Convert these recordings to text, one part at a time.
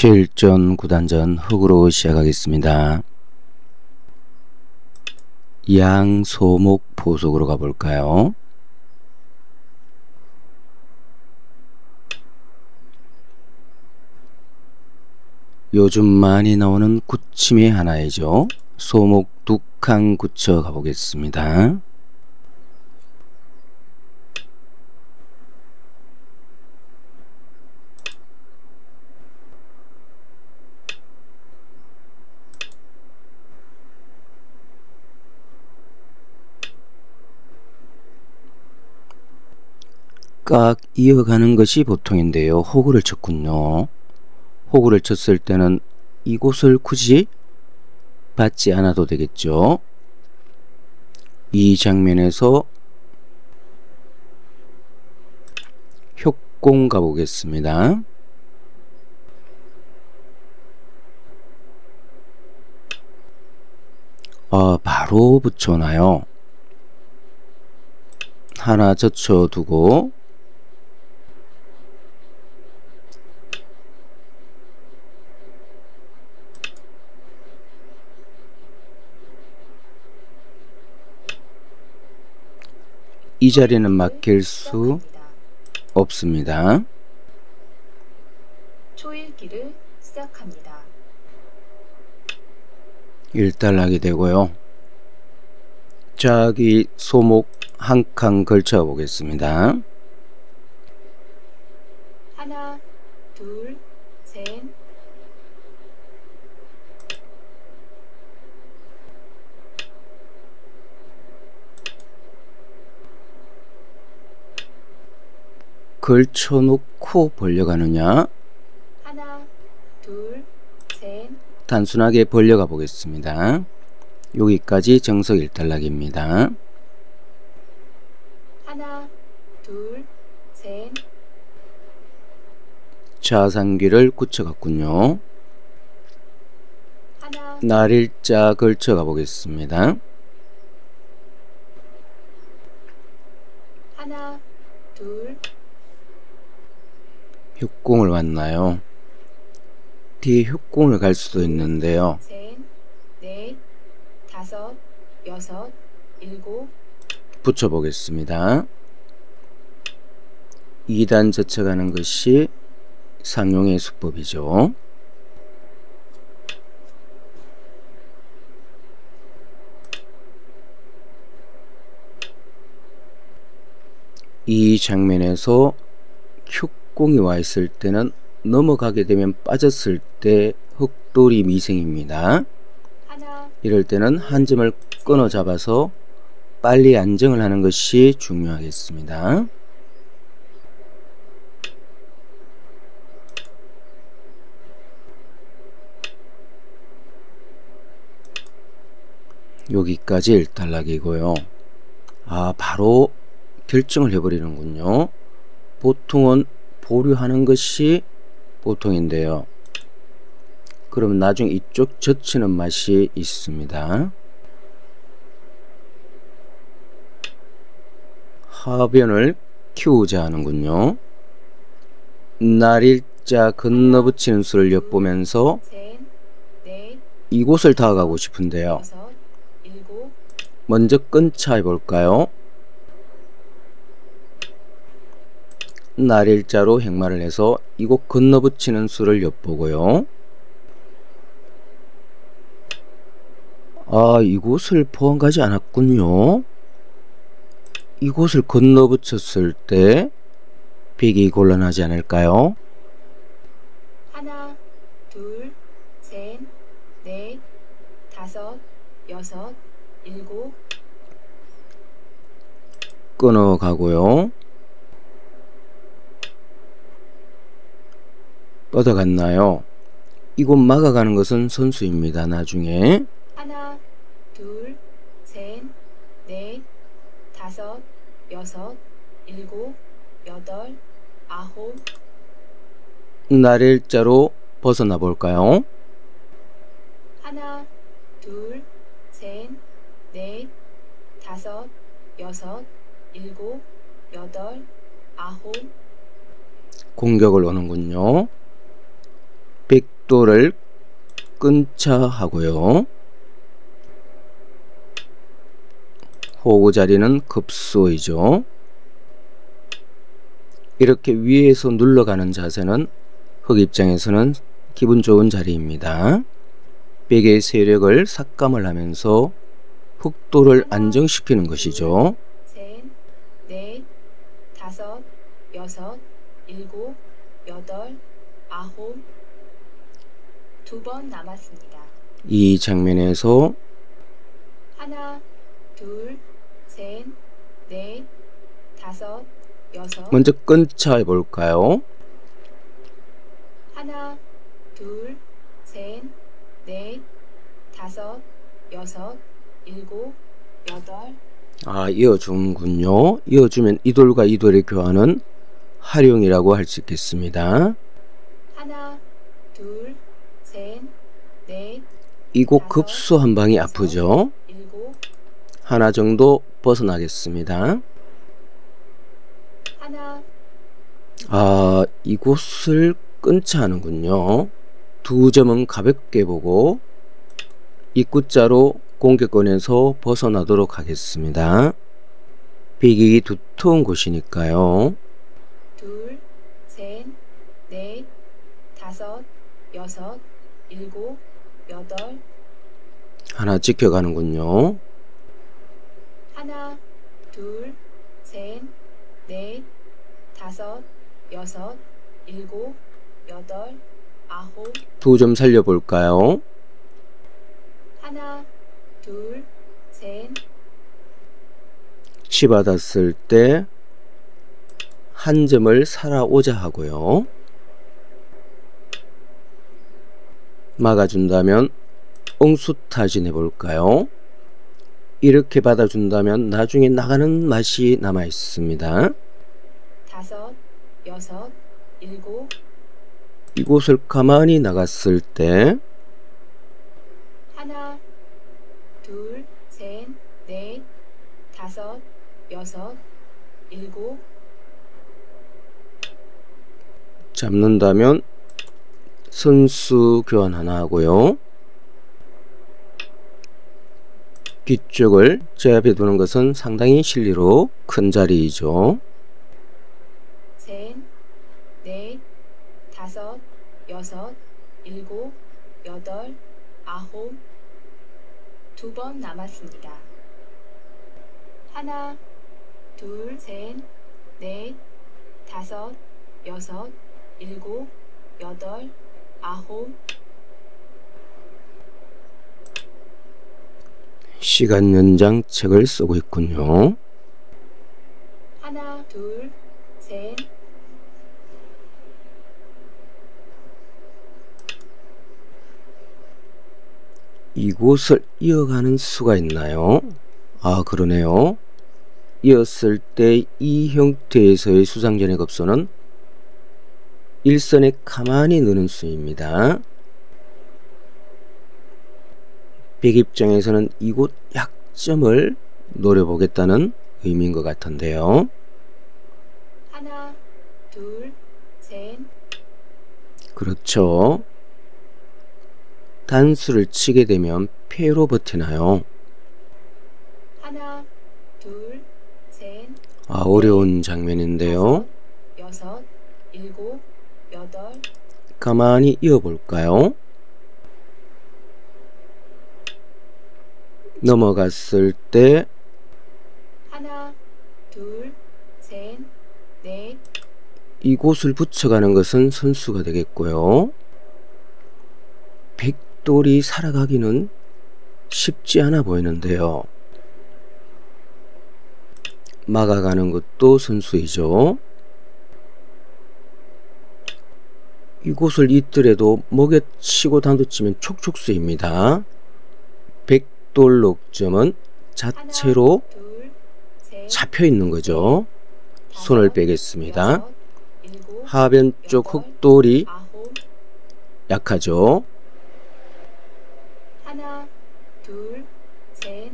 실전 9단전 흙으로 시작하겠습니다. 양소목 보석으로 가볼까요? 요즘 많이 나오는 구침의 하나이죠. 소목 두 칸 굳혀 가보겠습니다. 깍 이어가는 것이 보통인데요. 호구를 쳤군요. 호구를 쳤을 때는 이곳을 굳이 받지 않아도 되겠죠. 이 장면에서 협공 가보겠습니다. 바로 붙여놔요. 하나 젖혀두고 이 자리는 맡길 수 없습니다. 초읽기를 시작합니다. 1단락이 되고요. 자기 소목 한 칸 걸쳐 보겠습니다. 하나, 둘, 셋. 걸쳐놓고 벌려가느냐? 하나, 둘, 셋. 단순하게 벌려가 보겠습니다. 여기까지 정석 1단락입니다. 하나, 둘, 셋. 자상귀를 굳혀갔군요. 하나, 날일자 걸쳐가 보겠습니다. 하나, 둘, 협공을 왔나요? 뒤에 협공을 갈 수도 있는데요. 셋, 넷, 다섯, 여섯, 일곱. 붙여보겠습니다. 2단 젖혀가는 것이 상용의 수법이죠. 이 장면에서 협공이 와 있을 때는 넘어가게 되면 빠졌을 때 흑돌이 미생입니다. 하나, 이럴 때는 한 점을 끊어 잡아서 빨리 안정을 하는 것이 중요하겠습니다. 여기까지 1단락이고요. 바로 결정을 해버리는군요. 보통은 보류하는 것이 보통인데요. 그럼 나중에 이쪽 젖히는 맛이 있습니다. 하변을 키우자 하는군요. 날일자 건너붙이는 수를 엿보면서 셋, 넷, 이곳을 다가가고 싶은데요. 여섯, 일곱. 먼저 끊자 해볼까요? 날일자로 행마를 해서 이곳 건너붙이는 수를 엿보고요. 이곳을 포함하지 않았군요. 이곳을 건너붙였을 때 비기 곤란하지 않을까요? 하나, 둘, 셋, 넷, 다섯, 여섯, 일곱. 끊어가고요. 뻗어갔나요? 이곳 막아가는 것은 선수입니다. 나중에 하나, 둘, 셋, 넷, 다섯, 여섯, 일곱, 여덟, 아홉. 날일자로 벗어나 볼까요? 하나, 둘, 셋, 넷, 다섯, 여섯, 일곱, 여덟, 아홉. 공격을 오는군요. 백도를 끊자 하고요. 호구 자리는 급소이죠. 이렇게 위에서 눌러가는 자세는 흑 입장에서는 기분 좋은 자리입니다. 백의 세력을 삭감을 하면서 흑도를 안정시키는 것이죠. 셋, 넷, 다섯, 여섯, 일곱, 여덟, 아홉. 2번 남았습니다. 이 장면에서 하나, 둘, 셋, 넷, 다섯, 여섯. 먼저 끊자 해볼까요? 하나, 둘, 셋, 넷, 다섯, 여섯, 일곱, 여덟. 이어주는군요. 이어주면 이 돌과 이 돌의 교환은 활용이라고 할 수 있겠습니다. 하나, 둘, 셋, 넷. 이곳 급소 한 방이 아프죠. 일곱. 하나 정도 벗어나겠습니다. 하나. 이곳을 끊자 하는군요. 두 점은 가볍게 보고 입구자로 공격권에서 벗어나도록 하겠습니다. 백이 두터운 곳이니까요. 둘, 셋, 넷, 다섯, 여섯, 일곱, 여덟. 하나 지켜가는군요. 하나, 둘, 셋, 넷, 다섯, 여섯, 일곱, 여덟, 아홉. 두 점 살려볼까요? 하나, 둘, 셋. 치받았을 때 한 점을 살아오자 하고요. 막아준다면 옹수타진 해볼까요? 이렇게 받아준다면 나중에 나가는 맛이 남아 있습니다. 다섯, 여섯, 일곱. 이곳을 가만히 나갔을 때 하나, 둘, 셋, 넷, 다섯, 여섯, 일곱. 잡는다면 선수 교환 하나 하고요. 뒤쪽을 제압해 두는 것은 상당히 실리로 큰 자리이죠. 셋, 넷, 다섯, 여섯, 일곱, 여덟, 아홉. 2번 남았습니다. 하나, 둘, 셋, 넷, 다섯, 여섯, 일곱, 여덟, 아홉. 시간 연장 책을 쓰고 있군요. 하나, 둘, 셋. 이곳을 이어가는 수가 있나요? 그러네요. 이었을 때 이 형태에서의 수상전의 급소는 일선에 가만히 넣는 수입니다. 백 입장에서는 이곳 약점을 노려보겠다는 의미인 것 같은데요. 하나, 둘, 셋. 그렇죠. 단수를 치게 되면 패로 버티나요? 하나, 둘, 셋. 어려운 장면인데요. 다섯, 여섯, 일곱, 여덟. 가만히 이어볼까요? 넘어갔을 때 하나, 둘, 셋, 넷. 이곳을 붙여가는 것은 선수가 되겠고요. 백돌이 살아가기는 쉽지 않아 보이는데요. 막아가는 것도 선수이죠. 이곳을 잇더라도 목에 치고 단도치면 촉촉수입니다. 백돌 녹점은 자체로 하나, 둘, 셋, 잡혀 있는 거죠. 손을 빼겠습니다. 여섯, 일곱, 하변 쪽 여덟, 흑돌이 아홉. 약하죠. 하나, 둘, 셋.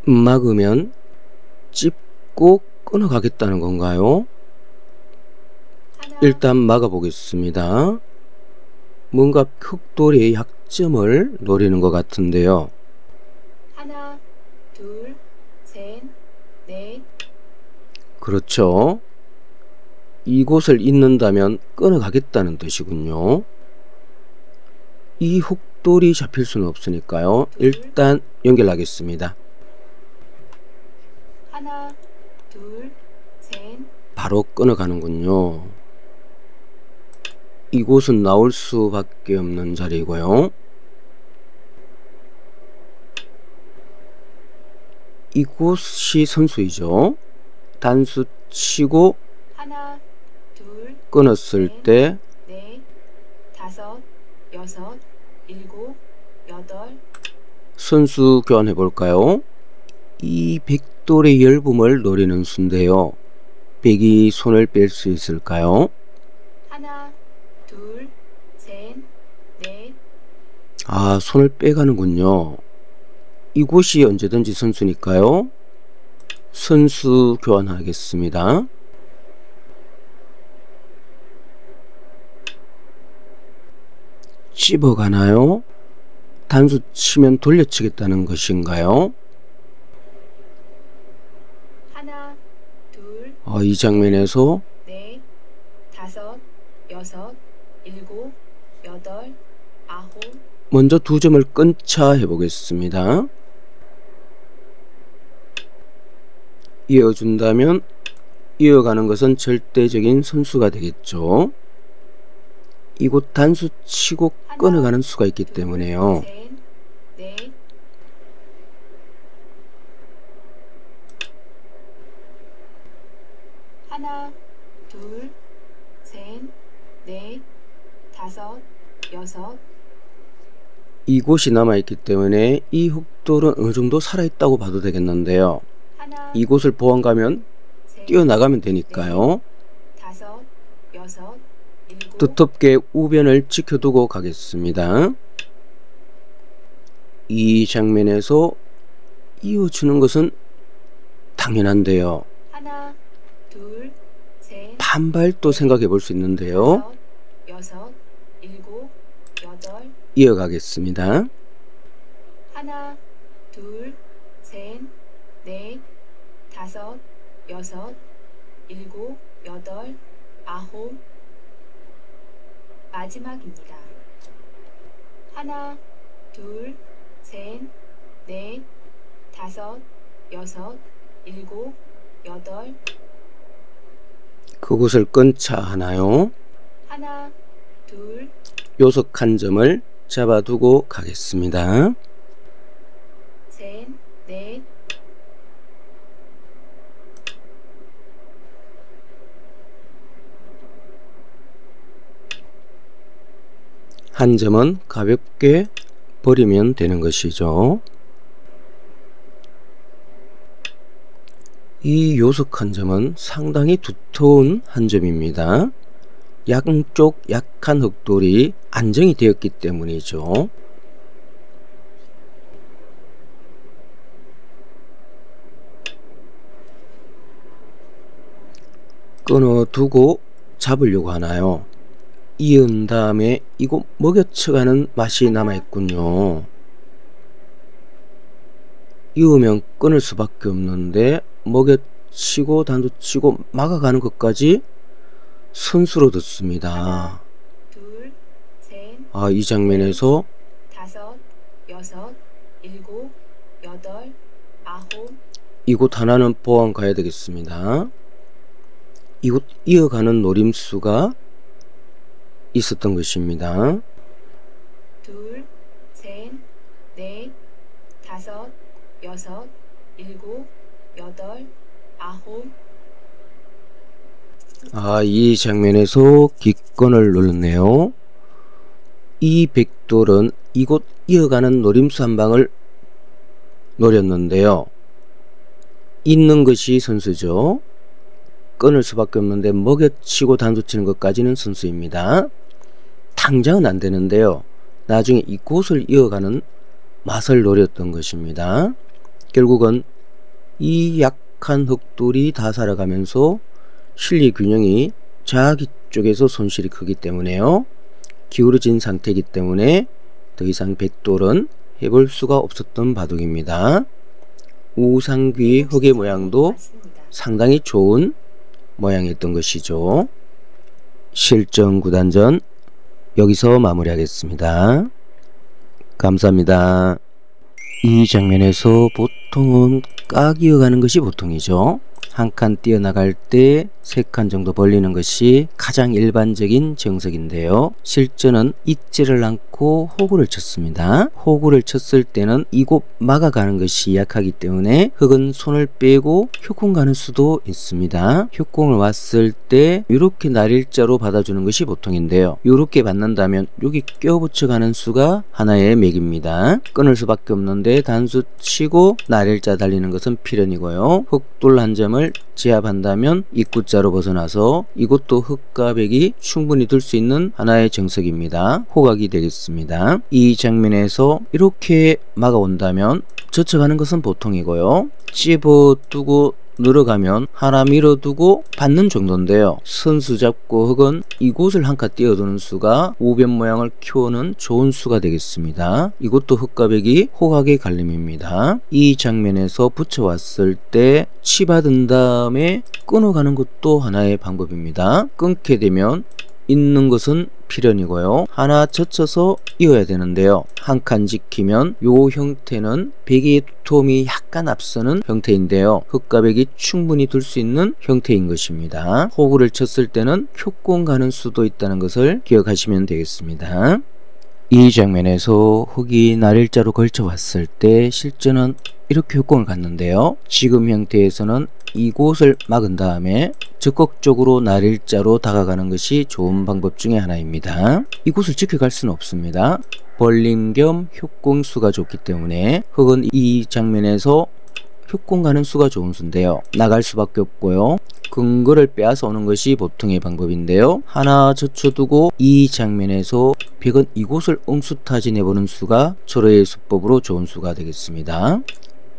막으면 찝고 끊어가겠다는 건가요? 하나, 일단 막아 보겠습니다. 뭔가 흑돌이의 약점을 노리는 것 같은데요. 하나, 둘, 셋, 넷. 그렇죠. 이곳을 잇는다면 끊어가겠다는 뜻이군요. 이 흑돌이 잡힐 수는 없으니까요. 일단 연결하겠습니다. 하나, 둘, 셋. 바로 끊어가는군요. 이곳은 나올 수밖에 없는 자리고요. 이곳이 선수이죠. 단수 치고 하나, 둘, 끊었을 때 넷, 다섯, 여섯, 일곱, 여덟. 선수 교환해 볼까요? 이 백돌의 열붐을 노리는 수인데요. 백이 손을 뺄 수 있을까요? 하나, 둘, 셋, 넷. 아, 손을 빼가는군요. 이곳이 언제든지 선수니까요. 선수 교환하겠습니다. 찝어가나요? 단수 치면 돌려치겠다는 것인가요? 하나, 둘, 이 장면에서 넷, 다섯, 여섯, 일곱, 여덟, 아홉. 먼저 두 점을 끊자 해보겠습니다. 이어준다면 이어가는 것은 절대적인 선수가 되겠죠. 이곳 단수 치고 끊어가는 수가 있기 때문에요. 셋, 넷. 하나, 둘, 셋, 넷, 다섯, 여섯. 이곳이 남아있기 때문에 이 흑돌은 어느 정도 살아있다고 봐도 되겠는데요. 하나, 이곳을 보완가면 셋, 뛰어나가면 되니까요. 다섯, 여섯, 일곱. 두텁게 우변을 지켜두고 가겠습니다. 이 장면에서 이어주는 것은 당연한데요. 하나, 둘, 셋, 반발도 생각해 볼 수 있는데요. 다섯, 여섯, 일곱, 여덟. 이어가겠습니다. 하나, 둘, 셋, 넷, 다섯, 여섯, 일곱, 여덟, 아홉. 마지막입니다. 하나, 둘, 셋, 넷, 다섯, 여섯, 일곱, 여덟. 그곳을 끊자 하나요? 하나, 둘, 요석 한 점을 잡아두고 가겠습니다. 셋, 넷. 한 점은 가볍게 버리면 되는 것이죠. 이 요석 한 점은 상당히 두터운 한 점입니다. 양쪽 약한 흑돌이 안정이 되었기 때문이죠. 끊어두고 잡으려고 하나요? 이은 다음에 이거 먹여쳐가는 맛이 남아있군요. 이으면 끊을 수밖에 없는데 먹여치고 단도치고 막아가는 것까지 선수로 듣습니다. 둘, 셋, 이 장면에서 다섯, 여섯, 일곱, 여덟, 아홉. 이곳 하나는 보완 가야 되겠습니다. 이곳 이어가는 노림수가 있었던 것입니다. 둘, 셋, 넷, 다섯, 여섯, 일곱, 여덟, 아홉. 이 장면에서 기권을 눌렀네요. 이 백돌은 이곳 이어가는 노림수 한 방을 노렸는데요. 있는 것이 선수죠. 끊을 수밖에 없는데 먹여치고 단수치는 것까지는 선수입니다. 당장은 안 되는데요. 나중에 이곳을 이어가는 맛을 노렸던 것입니다. 결국은 이 약한 흑돌이 다 살아가면서 실리 균형이 쪽에서 손실이 크기 때문에요. 기울어진 상태이기 때문에 더 이상 백돌은 해볼 수가 없었던 바둑입니다. 우상귀 흑의 모양도 상당히 좋은 모양이었던 것이죠. 실전 9단전 여기서 마무리하겠습니다. 감사합니다. 이 장면에서 보통은 깍 이어가는 것이 보통이죠. 한 칸 띄어나갈 때 3칸 정도 벌리는 것이 가장 일반적인 정석인데요. 실전은 잊지를 않고 호구를 쳤습니다. 호구를 쳤을 때는 이곳 막아가는 것이 약하기 때문에 흑은 손을 빼고 효공 가는 수도 있습니다. 효공을 왔을 때 이렇게 날일자로 받아주는 것이 보통인데요. 이렇게 받는다면 여기 껴붙여 가는 수가 하나의 맥입니다. 끊을 수밖에 없는데 단수 치고 날일자 달리는 것은 필연이고요. 흑돌 한 점을 제압한다면 입구자로 벗어나서 이것도 흑과 백이 충분히 둘 수 있는 하나의 정석입니다. 호각이 되겠습니다. 이 장면에서 이렇게 막아온다면 젖혀가는 것은 보통이고요. 집어두고 늘어가면 하나 밀어두고 받는 정도인데요. 선수 잡고 흑은 이곳을 한 칸 띄어두는 수가 우변 모양을 키우는 좋은 수가 되겠습니다. 이것도 흑과 백이 호각의 갈림입니다. 이 장면에서 붙여왔을 때 치받은 다음에 끊어가는 것도 하나의 방법입니다. 끊게 되면 있는 것은 필연이고요. 하나 젖혀서 이어야 되는데요. 한 칸 지키면 요 형태는 백의 두툼이 약간 앞서는 형태인데요. 흑과 백이 충분히 둘 수 있는 형태인 것입니다. 호구를 쳤을 때는 효공 가는 수도 있다는 것을 기억하시면 되겠습니다. 이 장면에서 흑이 날일자로 걸쳐 왔을 때 실전은 이렇게 효공을 갖는데요. 지금 형태에서는 이곳을 막은 다음에 적극적으로 날일자로 다가가는 것이 좋은 방법 중에 하나입니다. 이곳을 지켜갈 수는 없습니다. 벌림 겸 효공수가 좋기 때문에 흑은 이 장면에서 효공 가는 수가 좋은 수인데요. 나갈 수밖에 없고요. 근거를 빼앗아 오는 것이 보통의 방법인데요. 하나 젖혀두고 이 장면에서 백은 이곳을 엉수타진 해보는 수가 초로의 수법으로 좋은 수가 되겠습니다.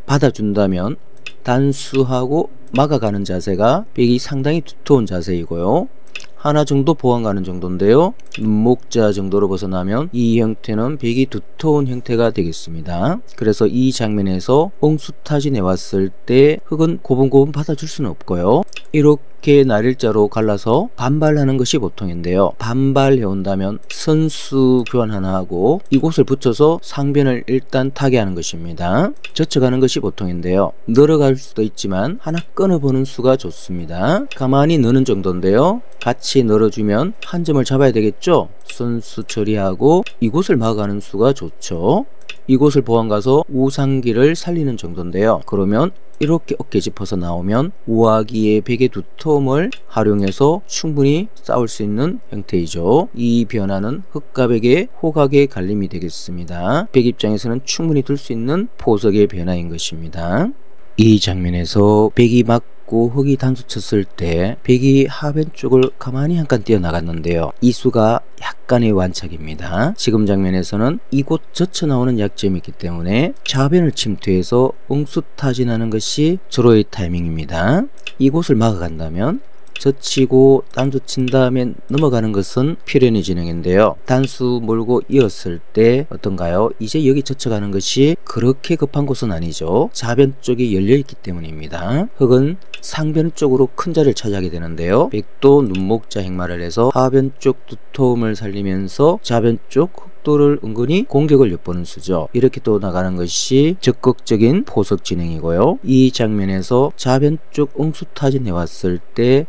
받아준다면 단수하고 막아가는 자세가 백이 상당히 두터운 자세이고요. 하나 정도 보완가는 정도인데요. 눈목자 정도로 벗어나면 이 형태는 백이 두터운 형태가 되겠습니다. 그래서 이 장면에서 엉수타진해 왔을 때 흑은 고분고분 받아줄 수는 없고요. 이렇게 날일자로 갈라서 반발하는 것이 보통인데요. 반발해 온다면 선수 교환 하나 하고 이곳을 붙여서 상변을 일단 타게 하는 것입니다. 젖혀가는 것이 보통인데요. 늘어갈 수도 있지만 하나 끊어보는 수가 좋습니다. 가만히 넣는 정도인데요. 같이 늘어주면 한 점을 잡아야 되겠죠. 선수 처리하고 이곳을 막아가는 수가 좋죠. 이곳을 보완가서 우상기를 살리는 정도인데요. 그러면 이렇게 어깨 짚어서 나오면 우아기의 백의 두터움을 활용해서 충분히 싸울 수 있는 형태이죠. 이 변화는 흑과 백의 호각의 갈림이 되겠습니다. 백 입장에서는 충분히 둘 수 있는 포석의 변화인 것입니다. 이 장면에서 백이 맞고 흑이 단수 쳤을 때 백이 하변 쪽을 가만히 한 칸 뛰어나갔는데요. 이 수가 약간의 완착입니다. 지금 장면에서는 이곳 젖혀 나오는 약점이 있기 때문에 좌변을 침투해서 엉수타진하는 것이 절호의 타이밍입니다. 이곳을 막아간다면 젖히고 단수 친 다음에 넘어가는 것은 필연의 진행인데요. 단수 몰고 이었을 때 어떤가요? 이제 여기 젖혀가는 것이 그렇게 급한 곳은 아니죠. 좌변 쪽이 열려있기 때문입니다. 흑은 상변 쪽으로 큰 자리를 차지하게 되는데요. 백도 눈목자 행마를 해서 하변 쪽 두터움을 살리면서 좌변 쪽 흑도를 은근히 공격을 엿보는 수죠. 이렇게 또 나가는 것이 적극적인 포석 진행이고요. 이 장면에서 좌변 쪽 엉수타진 해왔을 때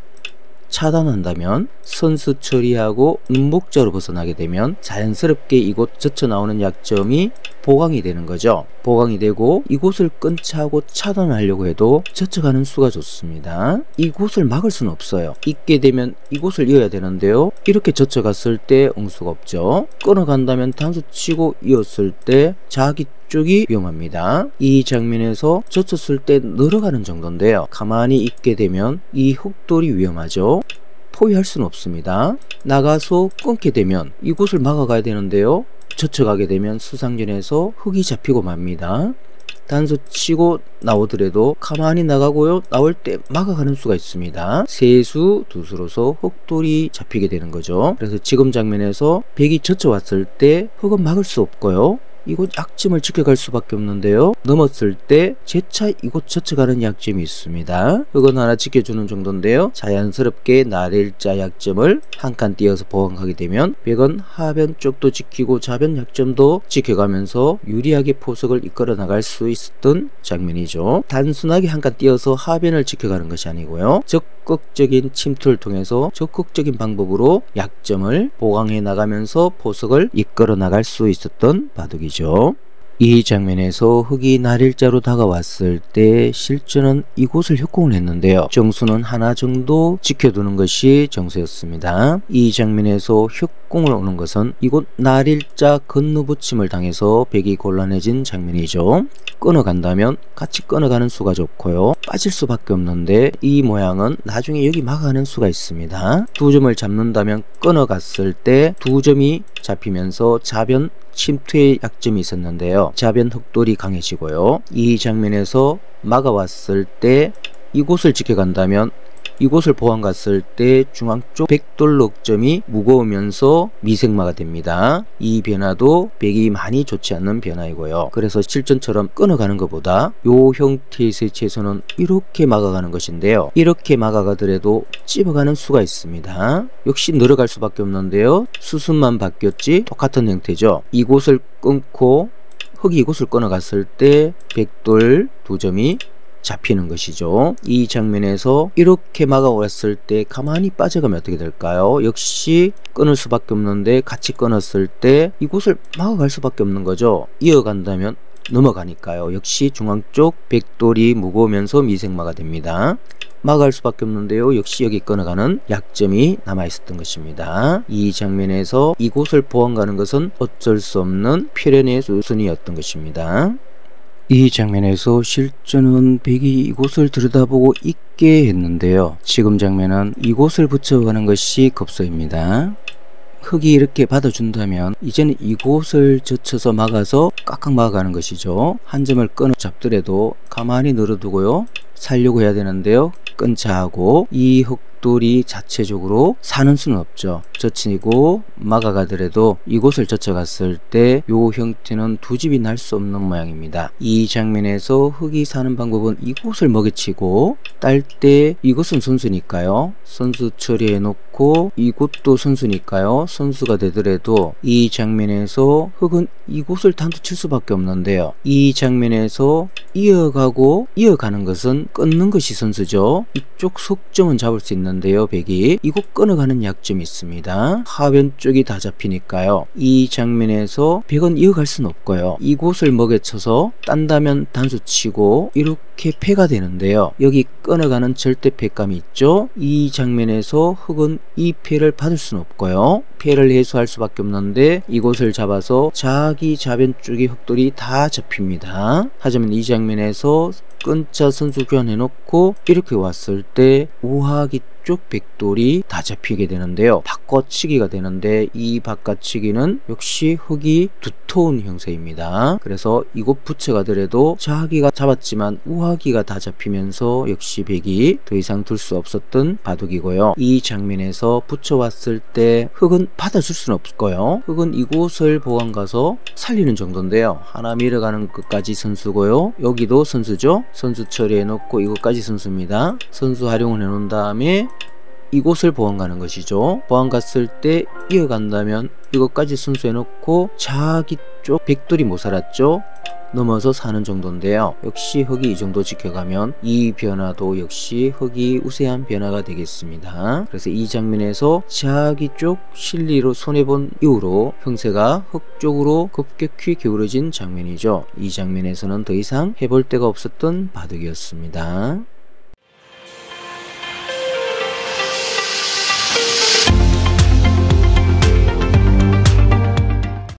차단한다면 선수 처리하고 눈목자로 벗어나게 되면 자연스럽게 이곳 젖혀 나오는 약점이 보강이 되는 거죠. 보강이 되고 이곳을 끊자고 차단하려고 해도 젖혀가는 수가 좋습니다. 이곳을 막을 수는 없어요. 있게 되면 이곳을 이어야 되는데요. 이렇게 젖혀갔을 때 엉수가 없죠. 끊어간다면 단수 치고 이었을 때 자기 쪽이 위험합니다. 이 장면에서 젖혔을 때 늘어가는 정도인데요. 가만히 있게 되면 이 흑돌이 위험하죠. 포위할 수는 없습니다. 나가서 끊게 되면 이곳을 막아가야 되는데요. 젖혀가게 되면 수상전에서 흑이 잡히고 맙니다. 단수 치고 나오더라도 가만히 나가고요. 나올 때 막아가는 수가 있습니다. 세수, 두수로서 흑돌이 잡히게 되는 거죠. 그래서 지금 장면에서 백이 젖혀왔을 때 흑은 막을 수 없고요. 이곳 약점을 지켜갈 수밖에 없는데요. 넘었을 때 재차 이곳 젖혀가는 약점이 있습니다. 흑은 하나 지켜주는 정도인데요. 자연스럽게 나릴자 약점을 한 칸 띄어서 보강하게 되면 백은 하변 쪽도 지키고 좌변 약점도 지켜가면서 유리하게 포석을 이끌어 나갈 수 있었던 장면이죠. 단순하게 한 칸 띄어서 하변을 지켜가는 것이 아니고요. 적극적인 침투를 통해서 적극적인 방법으로 약점을 보강해 나가면서 포석을 이끌어 나갈 수 있었던 바둑이죠. 이 장면에서 흑이 나릴자로 다가왔을 때 실전은 이곳을 협공을 했는데요. 정수는 하나 정도 지켜두는 것이 정수였습니다. 이 장면에서 협공을 오는 것은 이곳 나릴자 건너붙임을 당해서 백이 곤란해진 장면이죠. 끊어간다면 같이 끊어가는 수가 좋고요. 빠질 수밖에 없는데 이 모양은 나중에 여기 막아가는 수가 있습니다. 두 점을 잡는다면 끊어갔을 때 두 점이 잡히면서 좌변 침투의 약점이 있었는데요. 좌변 흑돌이 강해지고요. 이 장면에서 막아왔을 때 이곳을 지켜간다면 이곳을 보완 갔을 때 중앙 쪽 백돌 넉점이 무거우면서 미생마가 됩니다. 이 변화도 백이 많이 좋지 않는 변화이고요. 그래서 실전처럼 끊어가는 것보다 요 형태에서의 채소는 이렇게 막아가는 것인데요. 이렇게 막아가더라도 찝어가는 수가 있습니다. 역시 늘어갈 수밖에 없는데요. 수순만 바뀌었지 똑같은 형태죠. 이곳을 끊고 흑이 이곳을 끊어갔을 때 백돌 두 점이 잡히는 것이죠. 이 장면에서 이렇게 막아왔을 때 가만히 빠져가면 어떻게 될까요? 역시 끊을 수밖에 없는데 같이 끊었을 때 이곳을 막아갈 수밖에 없는 거죠. 이어간다면 넘어가니까요. 역시 중앙 쪽 백돌이 무거우면서 미생마가 됩니다. 막아갈 수밖에 없는데요. 역시 여기 끊어가는 약점이 남아 있었던 것입니다. 이 장면에서 이곳을 보완 가는 것은 어쩔 수 없는 필연의 수순이었던 것입니다. 이 장면에서 실전은 백이 이곳을 들여다보고 있게 했는데요. 지금 장면은 이곳을 붙여가는 것이 급소입니다. 흑이 이렇게 받아준다면 이제는 이곳을 젖혀서 막아서 깍깍 막아가는 것이죠. 한 점을 끊어 잡더라도 가만히 늘어두고요. 살려고 해야 되는데요. 끊자 하고 이 흑돌이 자체적으로 사는 수는 없죠. 젖히고 막아가더라도 이곳을 젖혀갔을 때 요 형태는 두 집이 날 수 없는 모양입니다. 이 장면에서 흑이 사는 방법은 이곳을 먹이치고 딸 때 이곳은 선수니까요. 선수 처리해 놓고 이곳도 선수니까요. 선수가 되더라도 이 장면에서 흑은 이곳을 단도 칠 수밖에 없는데요. 이 장면에서 이어가는 것은 끊는 것이 선수죠. 이쪽 속점은 잡을 수 있는데요. 백이 이곳 끊어가는 약점이 있습니다. 하변 쪽이 다 잡히니까요. 이 장면에서 백은 이어갈 수는 없고요. 이곳을 먹여쳐서 딴다면 단수 치고 이렇게 패가 되는데요. 여기 끊어가는 절대 패감이 있죠. 이 장면에서 흑은 이 패를 받을 수는 없고요. 패를 해소할 수밖에 없는데 이곳을 잡아서 자기 좌변 쪽의 흑돌이 다 잡힙니다. 하지만 이 장면에서 끈자 선수 교환해 놓고 이렇게 왔을 때 우하기 쪽 백돌이 다 잡히게 되는데요. 바꿔치기가 되는데 이 바꿔치기는 역시 흑이 두터운 형세입니다. 그래서 이곳 붙여가더라도 자기가 잡았지만 우하기가 다 잡히면서 역시 백이 더 이상 둘 수 없었던 바둑이고요. 이 장면에서 붙여왔을 때 흑은 받아줄 수는 없고요. 흑은 이곳을 보강 가서 살리는 정도인데요. 하나 밀어가는 것까지 선수고요. 여기도 선수죠. 선수 처리해 놓고 이것까지 선수입니다. 선수 활용을 해 놓은 다음에 이곳을 보완 가는 것이죠. 보완 갔을 때 이어간다면 이것까지 순수해 놓고 자기 쪽 백돌이 못 살았죠. 넘어서 사는 정도인데요. 역시 흑이 이 정도 지켜가면 이 변화도 역시 흑이 우세한 변화가 되겠습니다. 그래서 이 장면에서 자기 쪽 실리로 손해본 이후로 형세가 흑 쪽으로 급격히 기울어진 장면이죠. 이 장면에서는 더 이상 해볼 데가 없었던 바둑이었습니다.